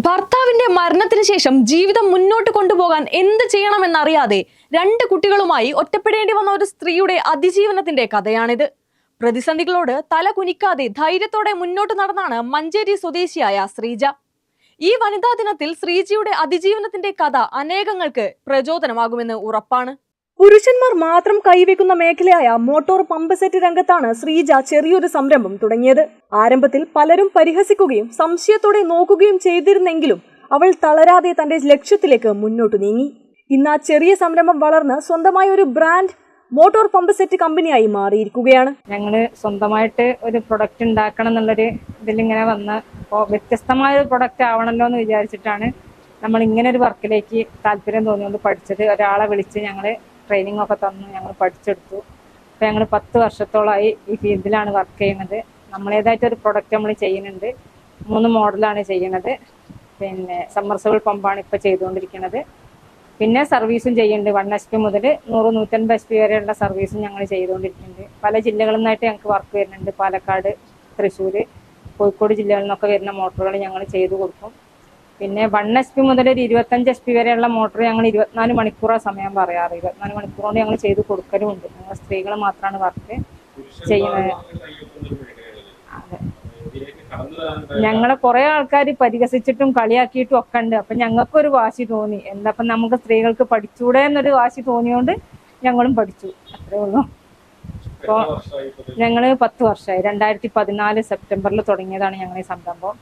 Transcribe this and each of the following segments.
ഭർത്താവിന്റെ മരണത്തിന് ശേഷം ജീവിതം മുന്നോട്ട് കൊണ്ടുപോകാൻ എന്ത് ചെയ്യണമെന്നറിയാതെ 2 കുട്ടികളുമായി ഒറ്റപ്പെടേണ്ടി വന്ന ഒരു സ്ത്രീയുടെ അതിജീവനത്തിന്റെ കഥയാണിത്. പ്രതിസന്ധികളോട് തല കുനിക്കാതെ ധൈര്യത്തോടെ മുന്നോട്ട് നടന്നാണ് മഞ്ചേരി സ്വദേശിയായ ശ്രീജ. ഈ വനിതാ ദിനത്തിൽ ശ്രീജയുടെ അതിജീവനത്തിന്റെ കഥ അനേകങ്ങൾക്ക് പ്രചോദനമാകുമെന്ന് ഉറപ്പാണ്. പുരുഷന്മാർ മാത്രം കൈവയ്ക്കുന്ന മേഖലയായ മോട്ടോർ പമ്പ് സെറ്റ് രംഗത്താണ് ശ്രീജ ചെറിയൊരു സംരംഭം തുടങ്ങിയത്. ആരംഭത്തിൽ പലരും പരിഹസിക്കുകയും സംശയത്തോടെ നോക്കുകയും ചെയ്തിരുന്നെങ്കിലും അവൾ തളരാതെ തന്റെ ലക്ഷ്യത്തിലേക്ക് മുന്നോട്ട് നീങ്ങി. ഇന്ന് ആ ചെറിയ സംരംഭം വളർന്ന് സ്വന്തമായ ഒരു ബ്രാൻഡ് മോട്ടോർ പമ്പ് സെറ്റ് കമ്പനിയായി മാറിയിരിക്കുകയാണ്. ഞങ്ങള് സ്വന്തമായിട്ട് ഒരു പ്രൊഡക്റ്റ് ഉണ്ടാക്കണം എന്നുള്ളൊരു ഇതിലിങ്ങനെ വന്ന് വ്യത്യസ്തമായ ഒരു പ്രൊഡക്റ്റ് ആവണല്ലോ എന്ന് വിചാരിച്ചിട്ടാണ് നമ്മൾ ഇങ്ങനെ ഒരു വർക്കിലേക്ക് താല്പര്യം തോന്നിയോണ്ട് പഠിച്ചത്. ഒരാളെ വിളിച്ച് ഞങ്ങള് ട്രെയിനിങ് ഒക്കെ തന്നു, ഞങ്ങൾ പഠിച്ചെടുത്തു. അപ്പോൾ ഞങ്ങൾ 10 വർഷത്തോളമായി ഈ ഫീൽഡിലാണ് വർക്ക് ചെയ്യുന്നത്. നമ്മളേതായിട്ടൊരു പ്രൊഡക്റ്റ് നമ്മൾ ചെയ്യുന്നുണ്ട്. 3 മോഡലാണ് ചെയ്യുന്നത്. പിന്നെ സമ്മർസിബിൾ പമ്പാണ് ഇപ്പോൾ ചെയ്തുകൊണ്ടിരിക്കുന്നത്. പിന്നെ സർവീസും ചെയ്യുന്നുണ്ട്. 1 HP മുതൽ 100-150 HP വരെയുള്ള സർവീസും ഞങ്ങൾ ചെയ്തുകൊണ്ടിരിക്കുന്നുണ്ട്. പല ജില്ലകളിൽ നിന്നായിട്ട് ഞങ്ങൾക്ക് വർക്ക് വരുന്നുണ്ട്. പാലക്കാട്, തൃശ്ശൂർ, കോഴിക്കോട് ജില്ലകളിൽ നിന്നൊക്കെ വരുന്ന മോട്ടോറുകൾ ഞങ്ങൾ ചെയ്തു കൊടുക്കും. പിന്നെ 1 HP മുതൽ ഒരു 25 HP വരെയുള്ള മോട്ടോർ ഞങ്ങൾ 24 മണിക്കൂറാണ് സമയം പറയാറ്. 24 മണിക്കൂർ കൊണ്ട് ഞങ്ങൾ ചെയ്ത് കൊടുക്കലുമുണ്ട്. ഞങ്ങൾ സ്ത്രീകൾ മാത്രമാണ് വർക്ക് ചെയ്യുന്നത്. അതെ, ഞങ്ങളെ കുറെ ആൾക്കാർ പരിഹസിച്ചിട്ടും കളിയാക്കിയിട്ടും ഒക്കെ ഉണ്ട്. അപ്പൊ ഞങ്ങൾക്കൊരു വാശി തോന്നി, എന്താ നമുക്ക് സ്ത്രീകൾക്ക് പഠിച്ചൂടെ എന്നൊരു വാശി തോന്നിയോണ്ട് ഞങ്ങളും പഠിച്ചു. അത്രേ ഉള്ളൂ. അപ്പോൾ ഞങ്ങൾ 10 വർഷമായി. 2014 സെപ്റ്റംബറിൽ തുടങ്ങിയതാണ് ഞങ്ങൾ ഈ സംരംഭം.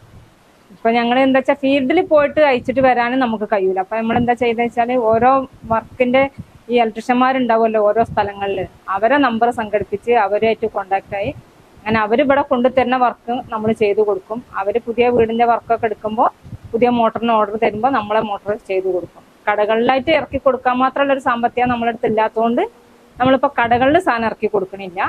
ഇപ്പൊ ഞങ്ങൾ എന്താ വെച്ചാൽ ഫീൽഡിൽ പോയിട്ട് അയച്ചിട്ട് വരാനും നമുക്ക് കഴിയൂല. അപ്പൊ നമ്മൾ എന്താ ചെയ്തെന്ന് വെച്ചാൽ ഓരോ വർക്കിന്റെ ഈ ഇലക്ട്രീഷ്യന്മാരുണ്ടാവുമല്ലോ ഓരോ സ്ഥലങ്ങളിൽ, അവരെ നമ്പർ സംഘടിപ്പിച്ച് അവരുമായിട്ട് കോണ്ടാക്ട് ആയി അങ്ങനെ അവരിവിടെ കൊണ്ടുതരുന്ന വർക്ക് നമ്മൾ ചെയ്തു കൊടുക്കും. അവർ പുതിയ വീടിന്റെ വർക്കൊക്കെ എടുക്കുമ്പോൾ പുതിയ മോട്ടറിന് ഓർഡർ തരുമ്പോൾ നമ്മളെ മോട്ടർ ചെയ്തു കൊടുക്കും. കടകളിലായിട്ട് ഇറക്കി കൊടുക്കാൻ മാത്രമുള്ള ഒരു സാമ്പത്തികം നമ്മളടുത്ത് ഇല്ലാത്തതുകൊണ്ട് നമ്മളിപ്പോൾ കടകളിൽ സാധനം ഇറക്കി കൊടുക്കണില്ല.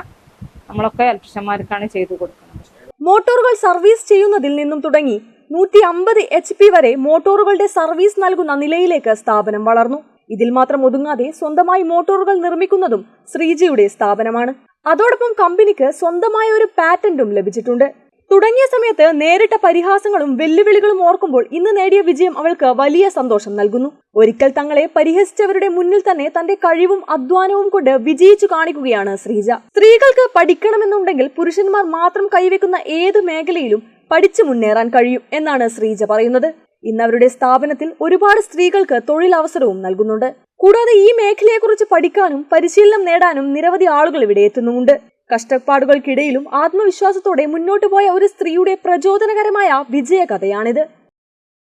നമ്മളൊക്കെ ഇലക്ട്രീഷ്യന്മാർക്കാണ് ചെയ്തു കൊടുക്കുന്നത്. മോട്ടോറുകൾ സർവീസ് ചെയ്യുന്നതിൽ നിന്നും തുടങ്ങി 150 HP വരെ മോട്ടോറുകളുടെ സർവീസ് നൽകുന്ന നിലയിലേക്ക് സ്ഥാപനം വളർന്നു. ഇതിൽ മാത്രം ഒതുങ്ങാതെ സ്വന്തമായി മോട്ടോറുകൾ നിർമ്മിക്കുന്നതും ശ്രീജയുടെ സ്ഥാപനമാണ്. അതോടൊപ്പം കമ്പനിക്ക് സ്വന്തമായ ഒരു പാറ്റന്റും ലഭിച്ചിട്ടുണ്ട്. തുടങ്ങിയ സമയത്ത് നേരിട്ട പരിഹാസങ്ങളും വെല്ലുവിളികളും ഓർക്കുമ്പോൾ ഇന്ന് നേടിയ വിജയം അവൾക്ക് വലിയ സന്തോഷം നൽകുന്നു. ഒരിക്കൽ തങ്ങളെ പരിഹസിച്ചവരുടെ മുന്നിൽ തന്നെ തന്റെ കഴിവും അധ്വാനവും കൊണ്ട് വിജയിച്ചു കാണിക്കുകയാണ് ശ്രീജ. സ്ത്രീകൾക്ക് പഠിക്കണമെന്നുണ്ടെങ്കിൽ പുരുഷന്മാർ മാത്രം കൈവയ്ക്കുന്ന ഏത് മേഖലയിലും പഠിച്ചു മുന്നേറാൻ കഴിയും എന്നാണ് ശ്രീജ പറയുന്നത്. ഇന്ന് അവരുടെ സ്ഥാപനത്തിൽ ഒരുപാട് സ്ത്രീകൾക്ക് തൊഴിലവസരവും നൽകുന്നുണ്ട്. കൂടാതെ ഈ മേഖലയെക്കുറിച്ച് പഠിക്കാനും പരിശീലനം നേടാനും നിരവധി ആളുകൾ ഇവിടെ എത്തുന്നുമുണ്ട്. കഷ്ടപ്പാടുകൾക്കിടയിലും ആത്മവിശ്വാസത്തോടെ മുന്നോട്ടു പോയ ഒരു സ്ത്രീയുടെ പ്രചോദനകരമായ വിജയകഥയാണിത്.